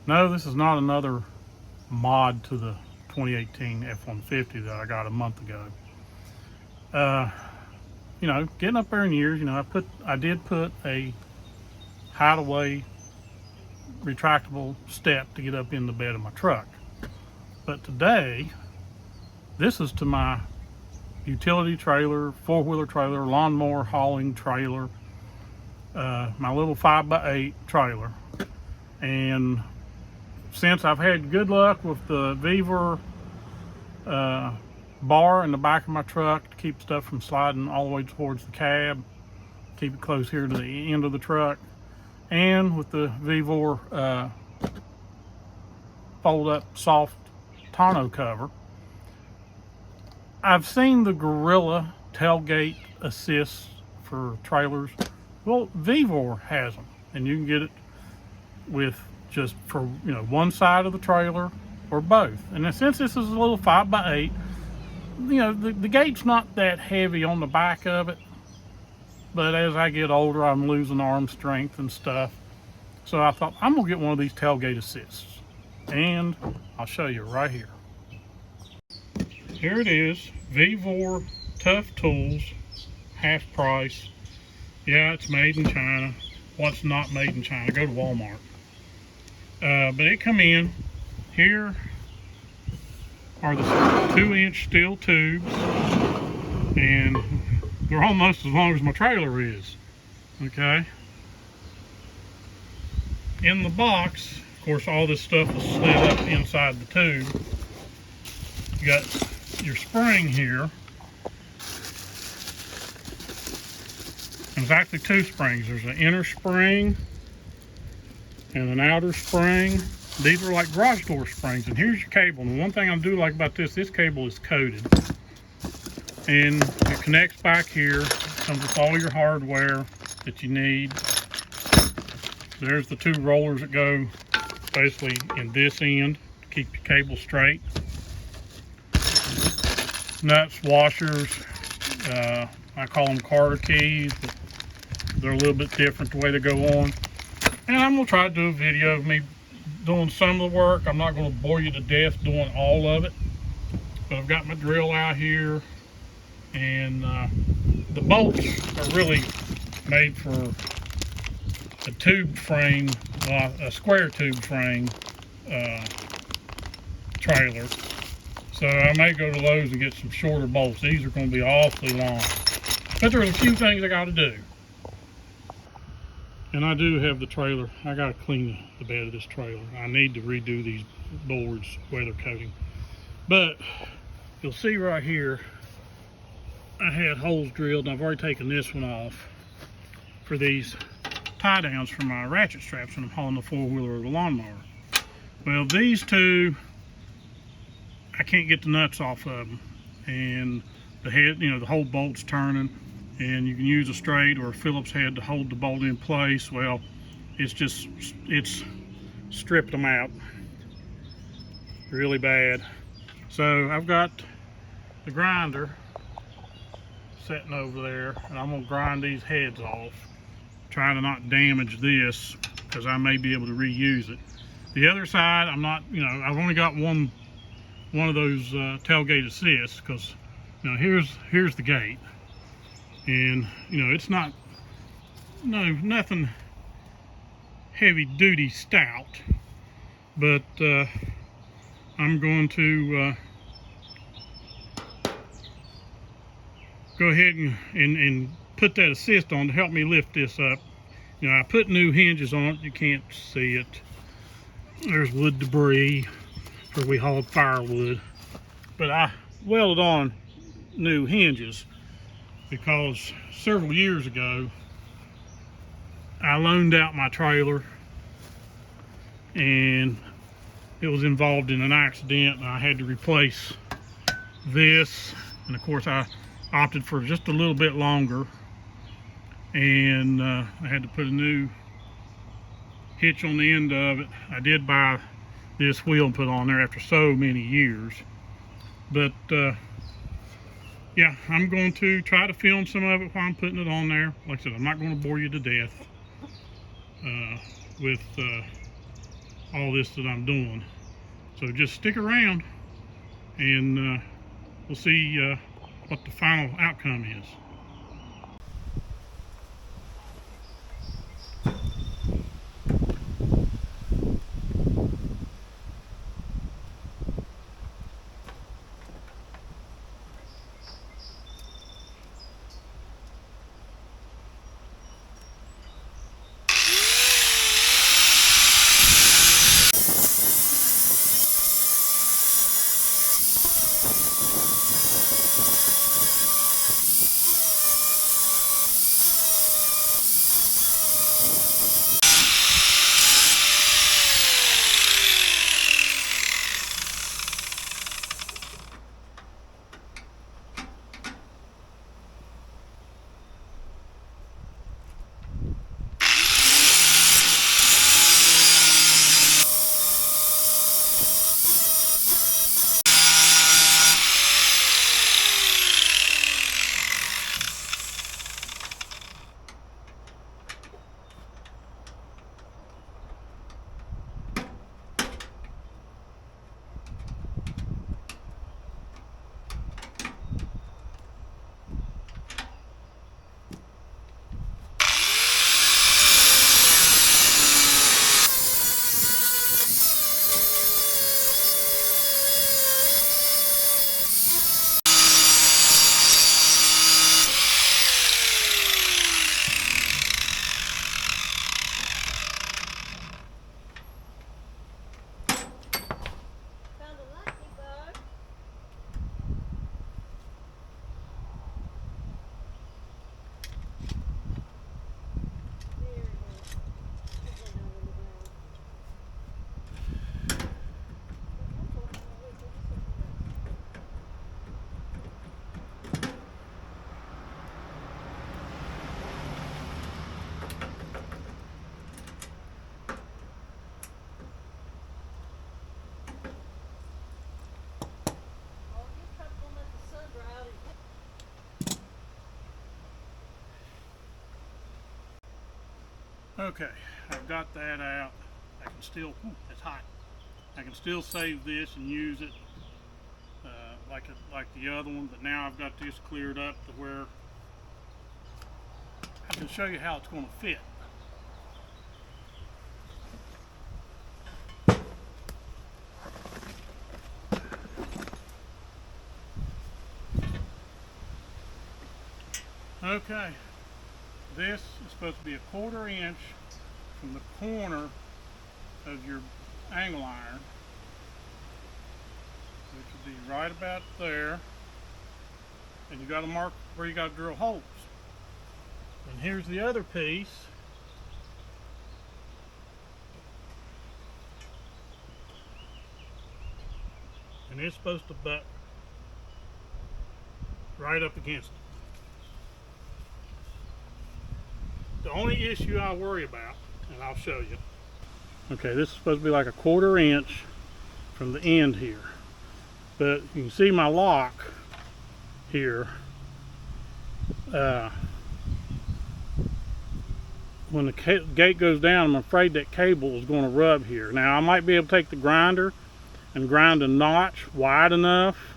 No, this is not another mod to the 2018 F-150 that I got a month ago. You know, getting up there in years, you know, I did put a hideaway retractable step to get up in the bed of my truck. But today, this is to my utility trailer, four-wheeler trailer, lawnmower hauling trailer, my little 5x8 trailer. And since I've had good luck with the VEVOR bar in the back of my truck to keep stuff from sliding all the way towards the cab, keep it close here to the end of the truck, and with the VEVOR fold-up soft tonneau cover, I've seen the Gorilla tailgate assists for trailers. Well, VEVOR has them, and you can get it with just for, you know, one side of the trailer or both. And since this is a little 5x8, you know, the gate's not that heavy on the back of it, but as I get older, I'm losing arm strength and stuff. So I thought, I'm gonna get one of these tailgate assists, and I'll show you right here. Here it is, VEVOR Tough Tools, half price. Yeah, it's made in China. What's not made in China? Go to Walmart. But it come in. Here are the 2-inch steel tubes, and they're almost as long as my trailer is. Okay. In the box, of course, all this stuff is slid up inside the tube. You got your spring here. There's actually two springs. There's an inner spring and an outer spring. These are like garage door springs. And here's your cable. And one thing I do like about this cable is coated. And it connects back here. It comes with all your hardware that you need. There's the two rollers that go basically in this end to keep your cable straight. Nuts, washers, I call them Carter keys, but they're a little bit different the way they go on. And I'm gonna try to do a video of me doing some of the work. I'm not gonna bore you to death doing all of it, but I've got my drill out here, and the bolts are really made for a tube frame, a square tube frame trailer. So I may go to Lowe's and get some shorter bolts. These are going to be awfully long. But there's a few things I got to do. And I do have the trailer. I got to clean the bed of this trailer. I need to redo these boards, weather coating. But you'll see right here, I had holes drilled, and I've already taken this one off for these tie downs for my ratchet straps when I'm hauling the four-wheeler or the lawnmower. Well, these two, I can't get the nuts off of them, and the head, you know, the whole bolt's turning, and you can use a straight or a Phillips head to hold the bolt in place. Well, it's stripped them out really bad. So I've got the grinder sitting over there, and I'm gonna grind these heads off, trying to not damage this because I may be able to reuse it. The other side, I'm not, you know, I've only got one of those tailgate assists, because, you know, here's the gate, and, you know, it's not nothing heavy duty stout, but I'm going to go ahead and put that assist on to help me lift this up. You know, I put new hinges on it. You can't see it. There's wood debris where we hauled firewood, but I welded on new hinges because several years ago I loaned out my trailer and it was involved in an accident, and I had to replace this, and of course I opted for just a little bit longer, and I had to put a new hitch on the end of it. I did buy this wheel and put on there after so many years, but yeah, I'm going to try to film some of it while I'm putting it on there. Like I said, I'm not going to bore you to death with all this that I'm doing. So just stick around and we'll see what the final outcome is. Okay, I've got that out. I can still, it's hot. I can still save this and use it like the other one, but now I've got this cleared up to where I can show you how it's going to fit. Okay, this is supposed to be 1/4 inch from the corner of your angle iron, which would be right about there, and you got to mark where you got to drill holes. And here's the other piece. And it's supposed to butt right up against it. The only issue I worry about, and I'll show you. Okay, this is supposed to be like 1/4 inch from the end here. But you can see my lock here. When the gate goes down, I'm afraid that cable is going to rub here. Now I might be able to take the grinder and grind a notch wide enough,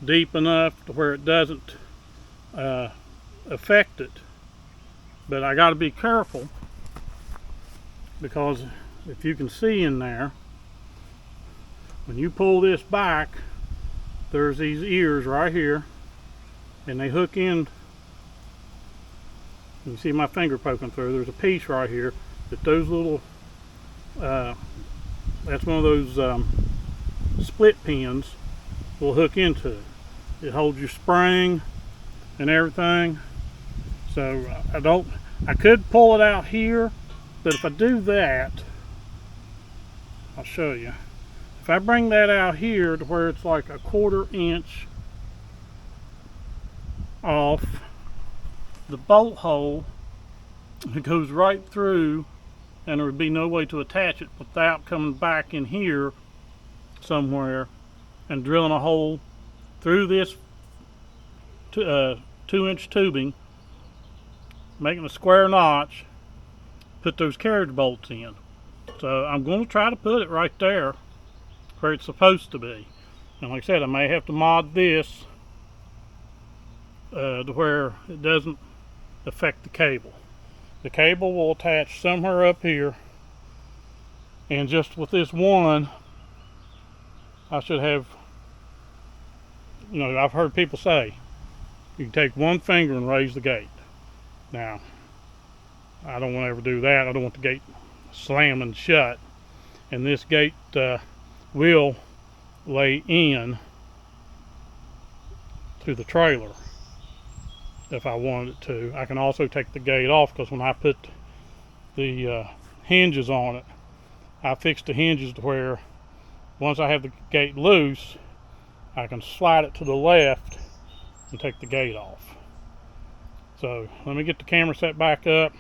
deep enough to where it doesn't affect it. But I got to be careful, because if you can see in there, when you pull this back, there's these ears right here, and they hook in. You can see my finger poking through. There's a piece right here that those little, that's one of those split pins will hook into it. It holds your spring and everything. So I could pull it out here, but if I do that, I'll show you. If I bring that out here to where it's like 1/4 inch off the bolt hole, it goes right through, and there would be no way to attach it without coming back in here somewhere and drilling a hole through this 2-inch tubing, making a square notch, put those carriage bolts in. So I'm going to try to put it right there where it's supposed to be. And like I said, I may have to mod this to where it doesn't affect the cable. The cable will attach somewhere up here, and just with this one, I should have, I've heard people say you can take one finger and raise the gate. Now, I don't want to ever do that. I don't want the gate slamming shut, and this gate will lay in to the trailer if I wanted it to. I can also take the gate off, because when I put the hinges on it, I fixed the hinges to where once I have the gate loose, I can slide it to the left and take the gate off. So let me get the camera set back up.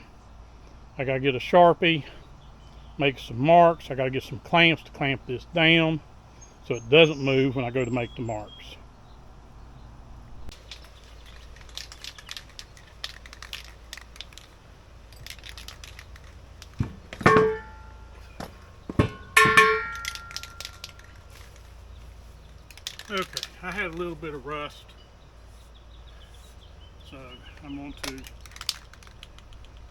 I gotta get a Sharpie, make some marks. I gotta get some clamps to clamp this down so it doesn't move when I go to make the marks. Okay, I had a little bit of rust, so I'm going to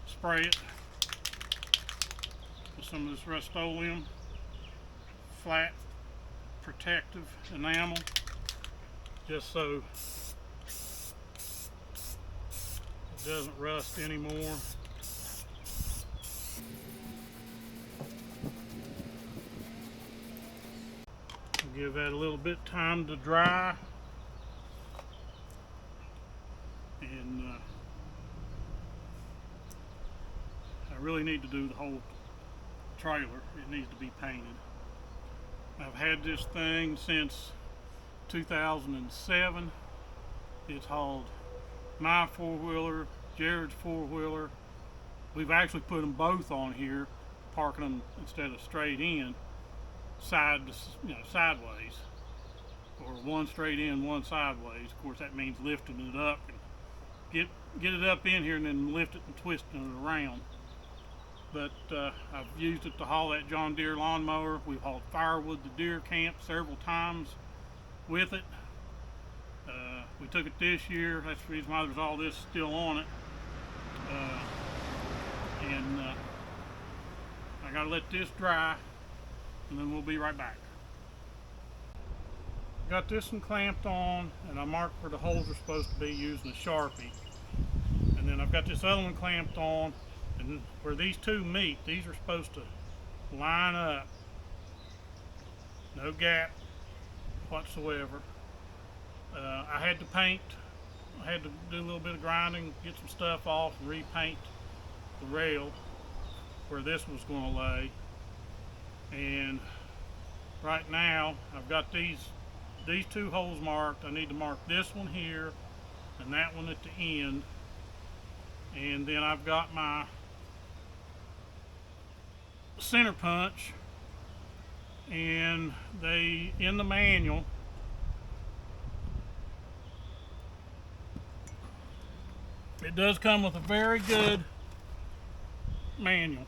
spray it with some of this Rust-Oleum flat protective enamel, just so it doesn't rust anymore. Give that a little bit time to dry, and I really need to do the whole trailer. It needs to be painted. I've had this thing since 2007. It's hauled my four-wheeler, Jared's four-wheeler. We've actually put them both on here, parking them instead of straight in, sideways, or one straight in, one sideways. Of course, that means lifting it up and get it up in here, and then lift it and twisting it around. But I've used it to haul that John Deere lawnmower. We've hauled firewood to deer camp several times with it. We took it this year. That's the reason why there's all this still on it. I gotta let this dry, and then we'll be right back. Got this one clamped on, and I marked where the holes are supposed to be using a Sharpie. And then I've got this other one clamped on, and where these two meet, these are supposed to line up. No gap whatsoever. I had to paint. I had to do a little bit of grinding, get some stuff off, and repaint the rail where this was going to lay. And right now I've got these two holes marked. I need to mark this one here and that one at the end, and then I've got my center punch, and they, in the manual, it does come with a very good manual,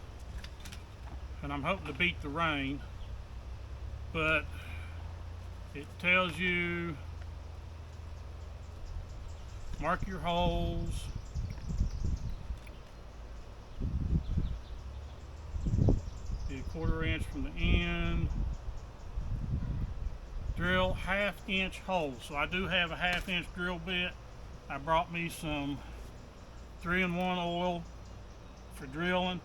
and I'm hoping to beat the rain, but it tells you mark your holes, be a 1/4 inch from the end, drill 1/2 inch holes. So I do have a 1/2 inch drill bit. I brought me some 3-in-1 oil for drilling.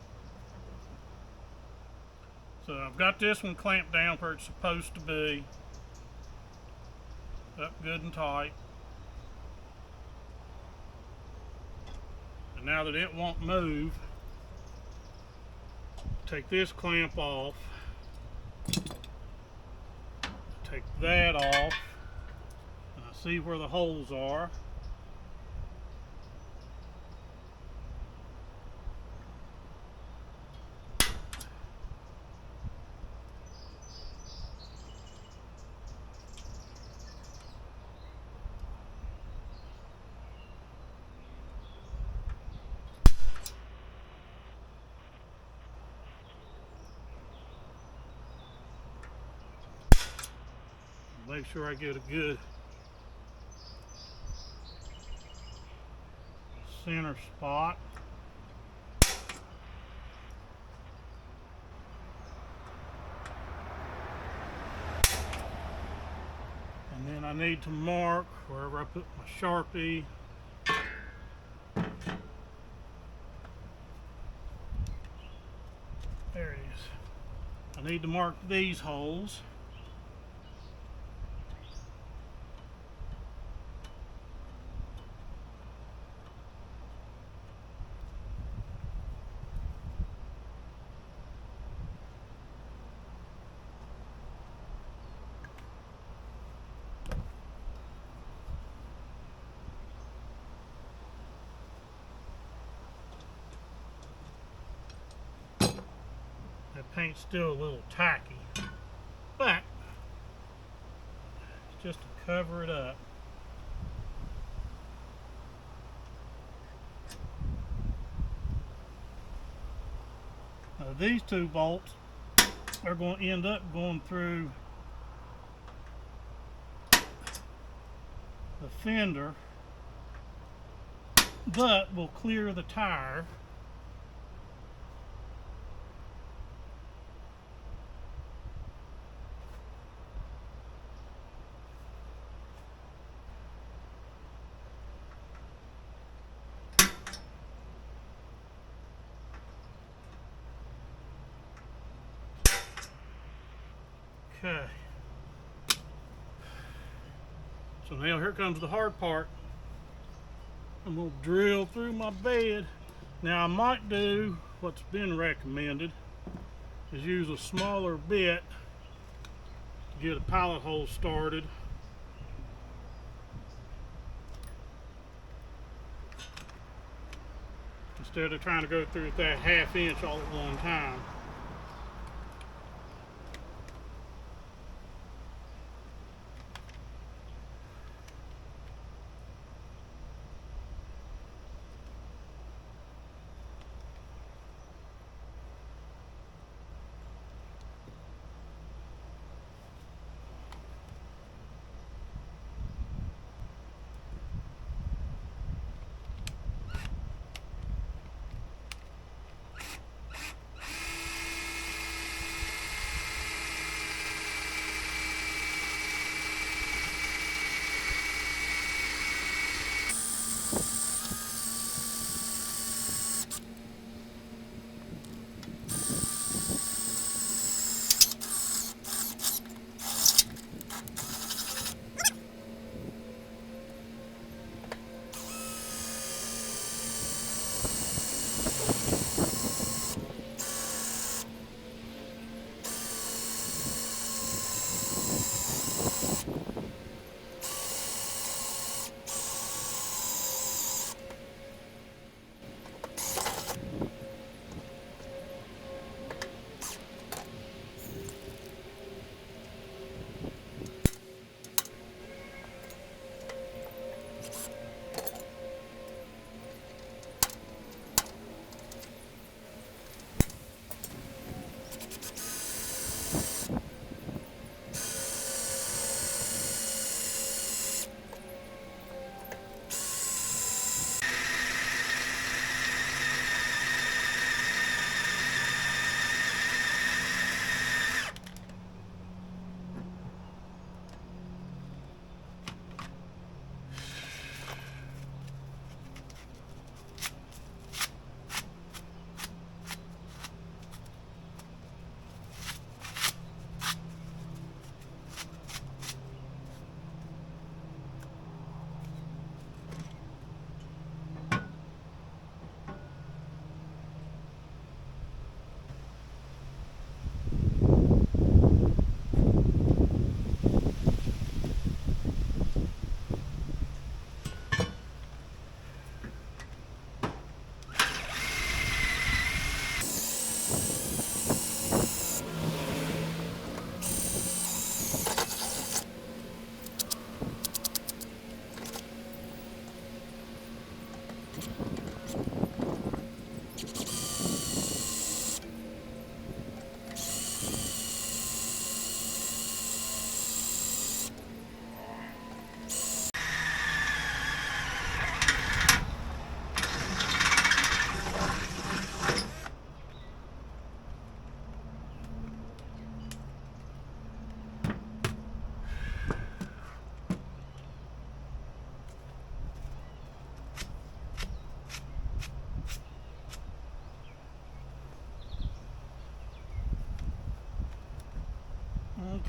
So I've got this one clamped down where it's supposed to be, up good and tight. And now that it won't move, take this clamp off, take that off, and I see where the holes are. Make sure I get a good center spot. And then I need to mark wherever I put my Sharpie. There it is. I need to mark these holes. That paint's still a little tacky, but it's just to cover it up. Now these two bolts are going to end up going through the fender, but will clear the tire. Okay. So now here comes the hard part. I'm going to drill through my bed. Now I might do what's been recommended, is use a smaller bit to get a pilot hole started. Instead of trying to go through that 1/2 inch all at one time.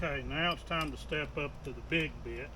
Okay, now it's time to step up to the big bit.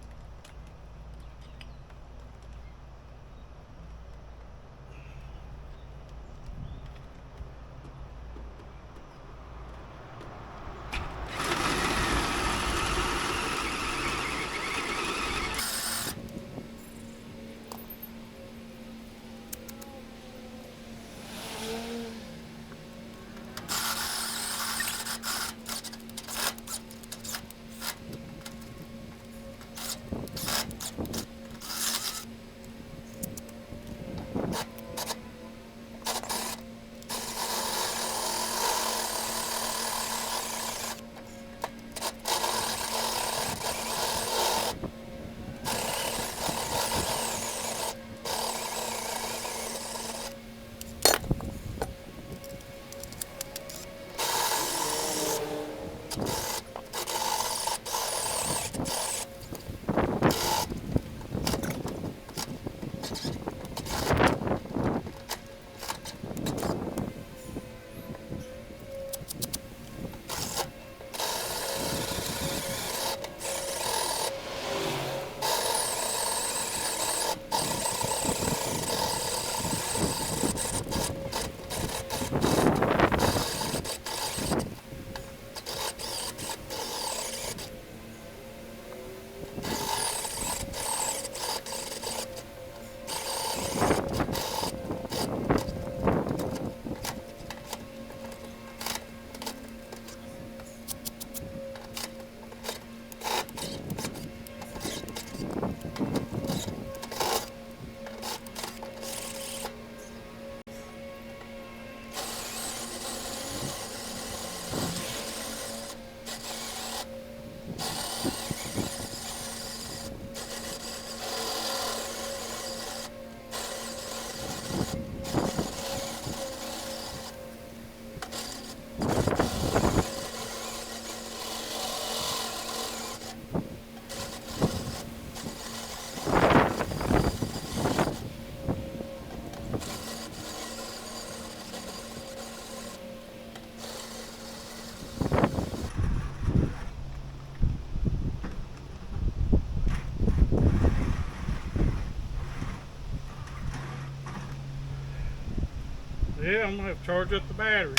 Yeah, I'm gonna have to charge up the batteries.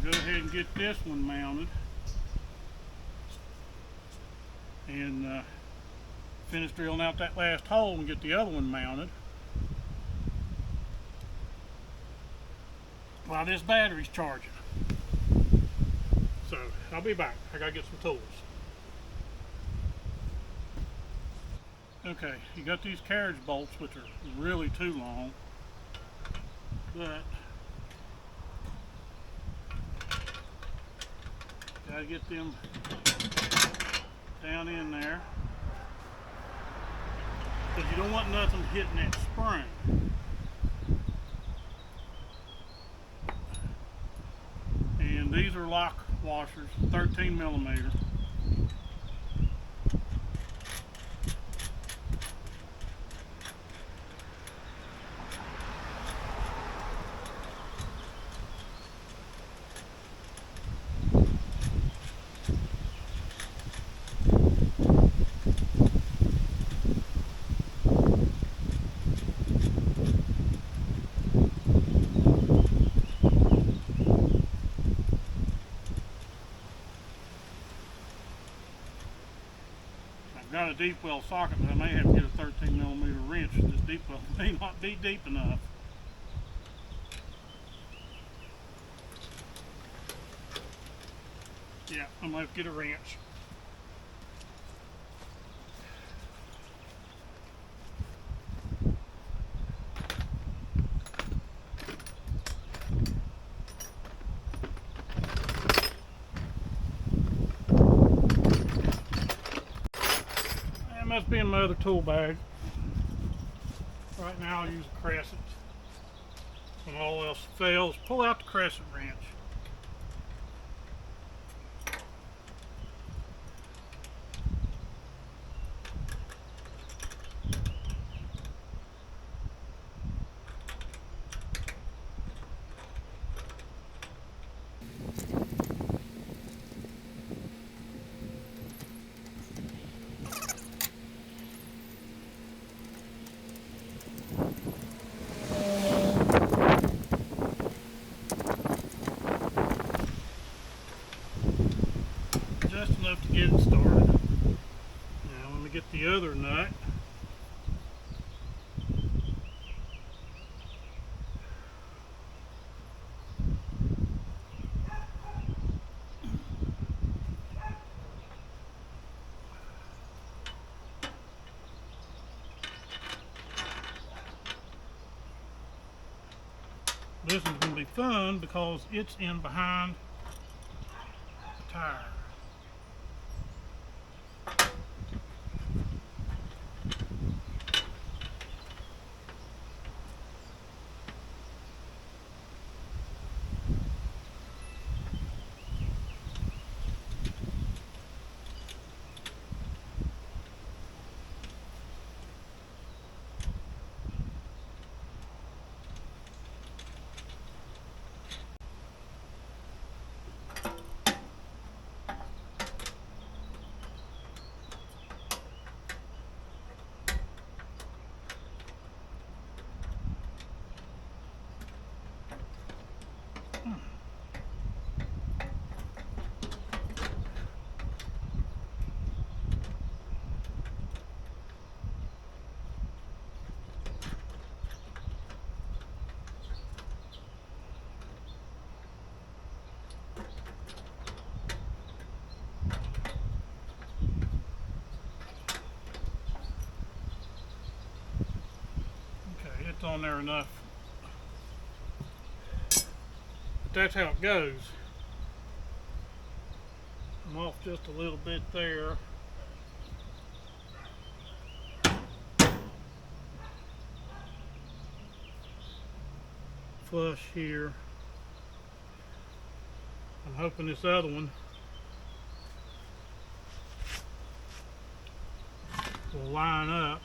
Go ahead and get this one mounted and finish drilling out that last hole and get the other one mounted while this battery's charging. So I'll be back. I gotta get some tools. Okay, you got these carriage bolts, which are really too long, but gotta get them down in there, because you don't want nothing hitting that spring. And these are lock washers, 13 millimeter. Got a deep well socket, but I may have to get a 13 millimeter wrench. This deep well may not be deep enough. Yeah, I'm gonna have to get a wrench. must be in my other tool bag. Right now I'll use a crescent. When all else fails, pull out the crescent wrench. Just enough to get it started. Now let me get the other nut. This is going to be fun because it's in behind the tire. It's on there enough. But that's how it goes. I'm off just a little bit there. Flush here. I'm hoping this other one will line up.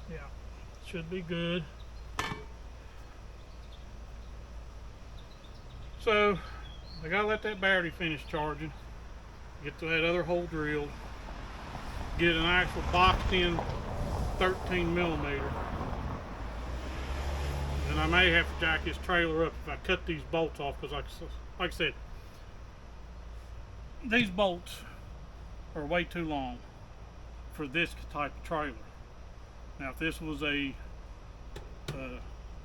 Yeah, should be good. So I gotta let that battery finish charging, get to that other hole drilled, get an actual boxed in 13 millimeter. And I may have to jack this trailer up if I cut these bolts off, because like I said, these bolts are way too long for this type of trailer. Now if this was a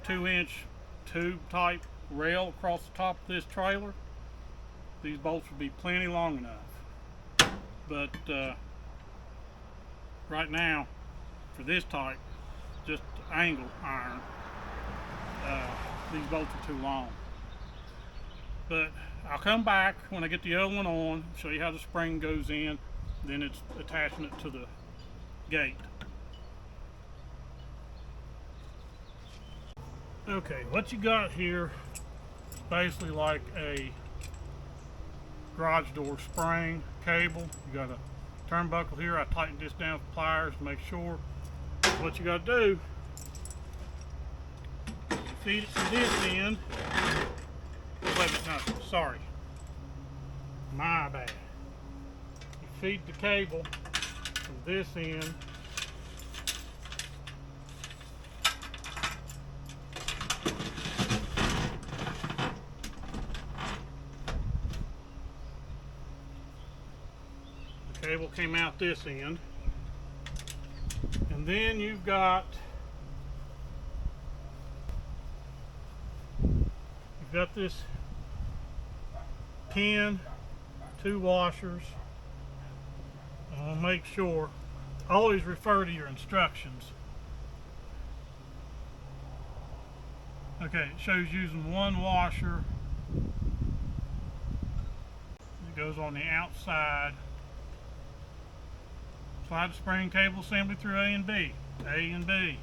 2-inch tube type rail across the top of this trailer, these bolts would be plenty long enough. But right now, for this type, just angle iron, these bolts are too long. But I'll come back when I get the other one on, show you how the spring goes in, then it's attaching it to the gate. Okay, what you got here is basically like a garage door spring cable. You got a turnbuckle here. I tightened this down with pliers to make sure. What you got to do, you feed it from this end. Wait a minute, no, sorry. My bad. You feed the cable from this end. Cable came out this end, and then you've got this pin, 2 washers. I'll make sure, always refer to your instructions. Okay, it shows using 1 washer It goes on the outside. Slide the spring cable assembly through A and B. A and B.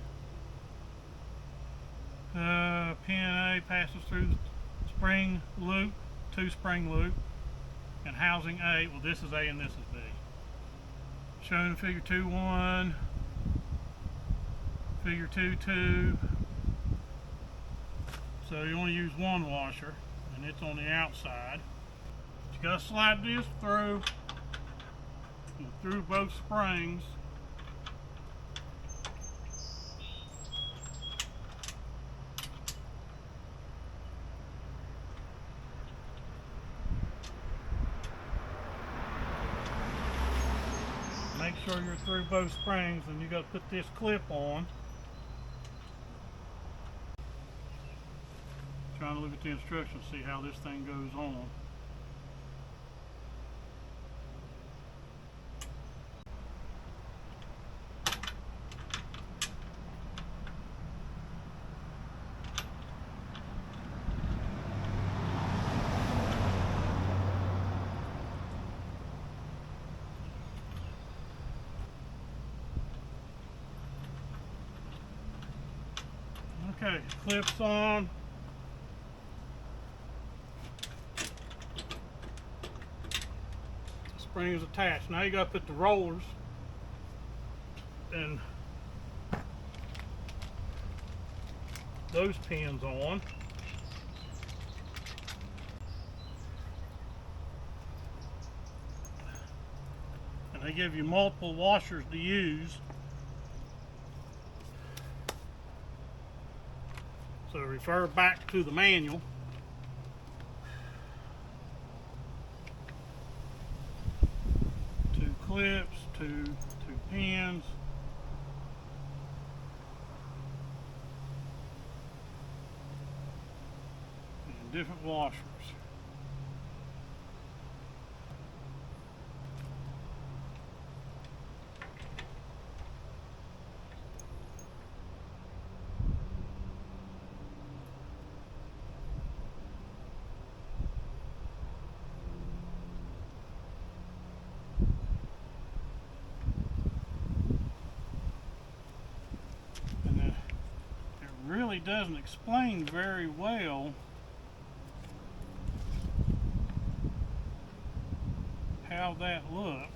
Pin A passes through the spring loop, 2 spring loop, and housing A. Well, this is A and this is B. Shown in figure 2.1, figure 2.2. So you only use 1 washer, and it's on the outside. You gotta slide this through both springs. Make sure you're through both springs, and you got to put this clip on. Trying to look at the instructions, see how this thing goes on. Okay, clips on. Spring is attached. Now you got to put the rollers and those pins on. And they give you multiple washers to use. So refer back to the manual. Two clips, two pins. And different washers. Really doesn't explain very well how that looks.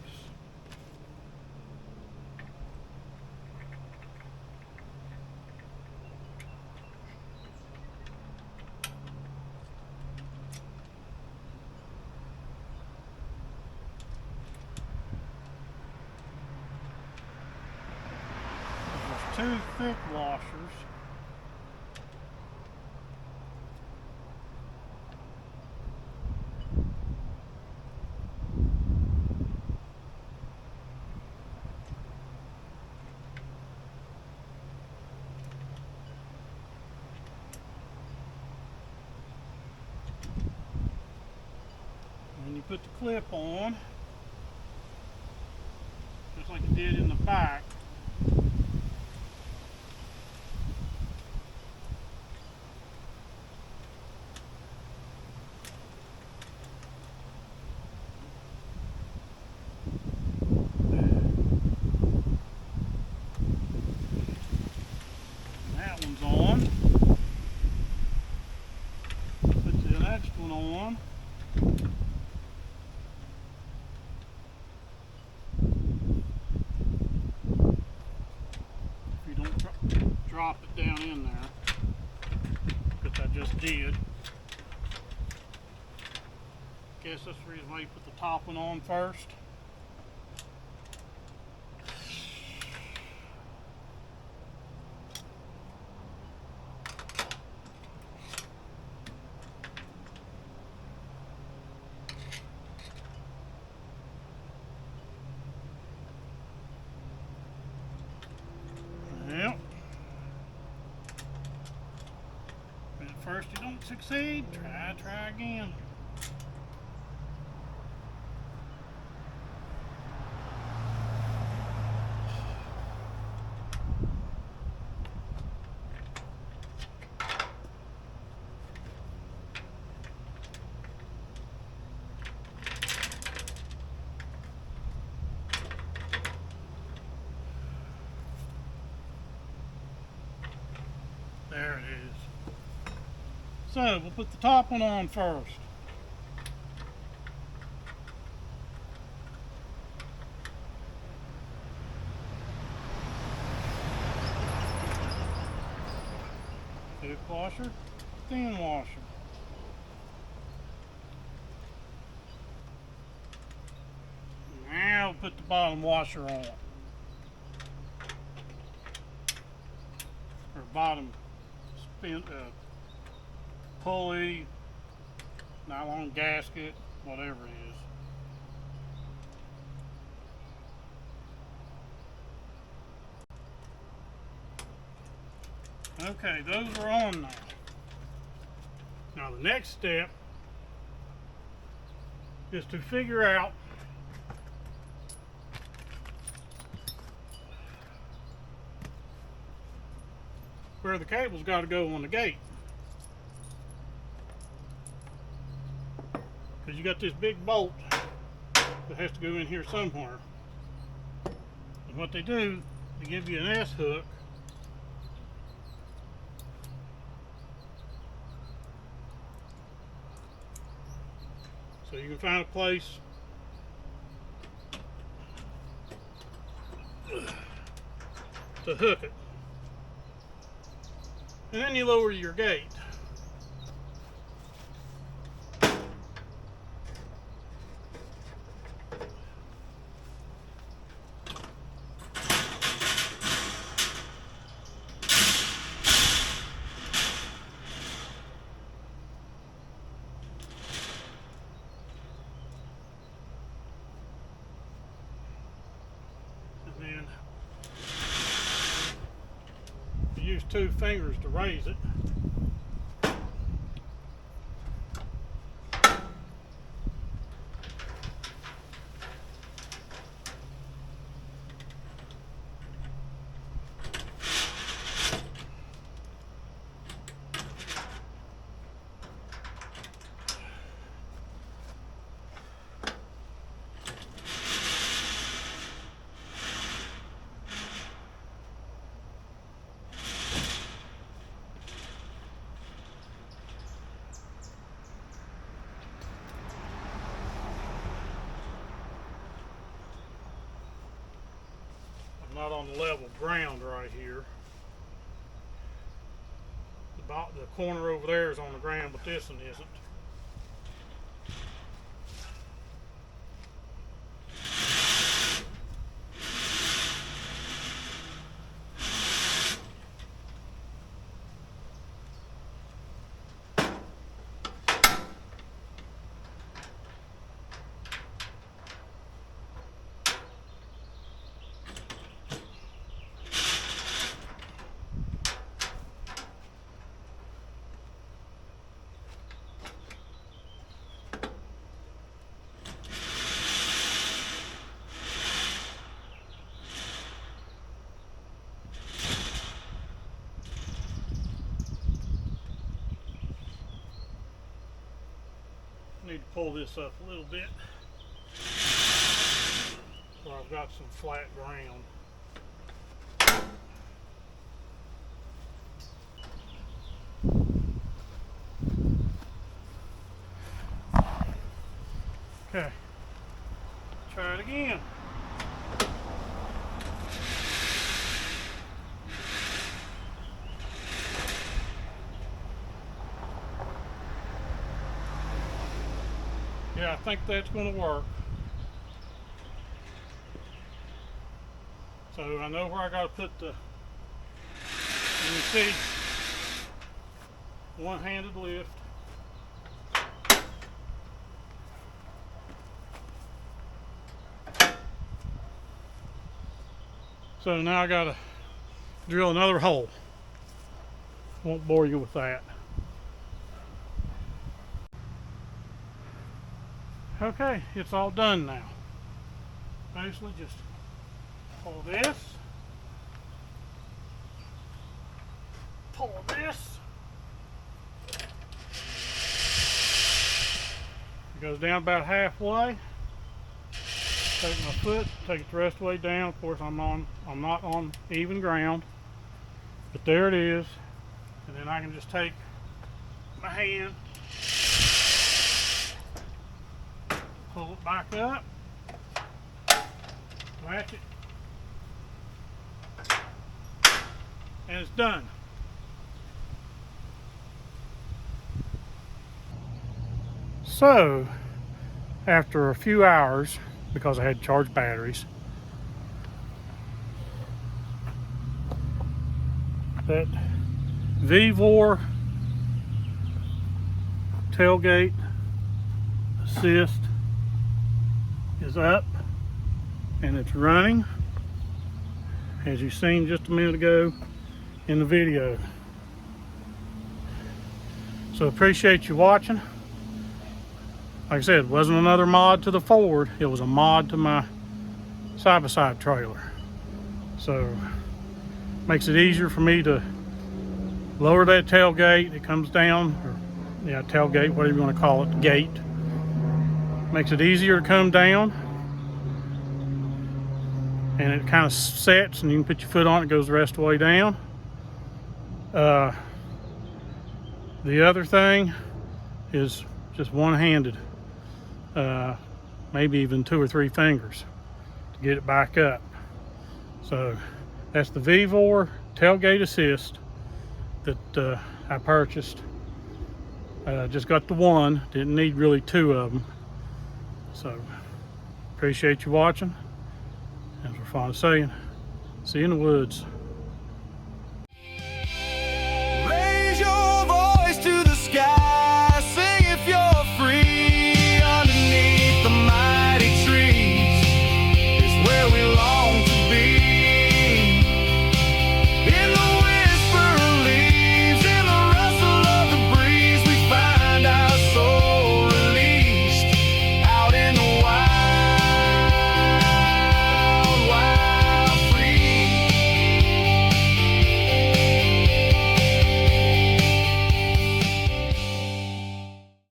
There's 2 thick washers. And you put the clip on, just like you did in the back. That one's on. Put the next one on. Drop it down in there, which I just did. Guess that's the reason why you put the top one on first. Yep. When at first you don't succeed, try again. So we'll put the top one on first. Thick washer, thin washer. Now we'll put the bottom washer on. Or bottom spin, pulley, nylon gasket, whatever it is. Okay, those are on now. Now the next step is to figure out where the cable's got to go on the gate. Because you got this big bolt that has to go in here somewhere. And what they do, they give you an S-hook. So you can find a place to hook it. And then you lower your gate. And then you use 2 fingers to raise it. Not on the level ground right here. The corner over there is on the ground, but this one isn't. Need to pull this up a little bit where I've got some flat ground. Okay, try it again. Yeah, I think that's going to work. So I know where I got to put the, you see, one-handed lift. So now I got to drill another hole. Won't bore you with that. Okay, it's all done now. Basically just pull this, pull this. It goes down about halfway. Take my foot, take it the rest of the way down. Of course I'm not on even ground, but there it is. And then I can just take my hand, pull it back up, latch it, and it's done. So, after a few hours, because I had charged batteries, that VEVOR tailgate assist is up and it's running, as you seen just a minute ago in the video. So appreciate you watching. Like I said, it wasn't another mod to the Ford, it was a mod to my side-by-side trailer. So makes it easier for me to lower that tailgate. It comes down, or yeah, tailgate, whatever you want to call it, gate. Makes it easier to come down, and it kind of sets, and you can put your foot on it, it goes the rest of the way down. The other thing is just one-handed, maybe even 2 or 3 fingers to get it back up. So that's the VEVOR tailgate assist that I purchased. Just got the one, didn't need really 2 of them. So appreciate you watching. As we're fond of saying, see you in the woods.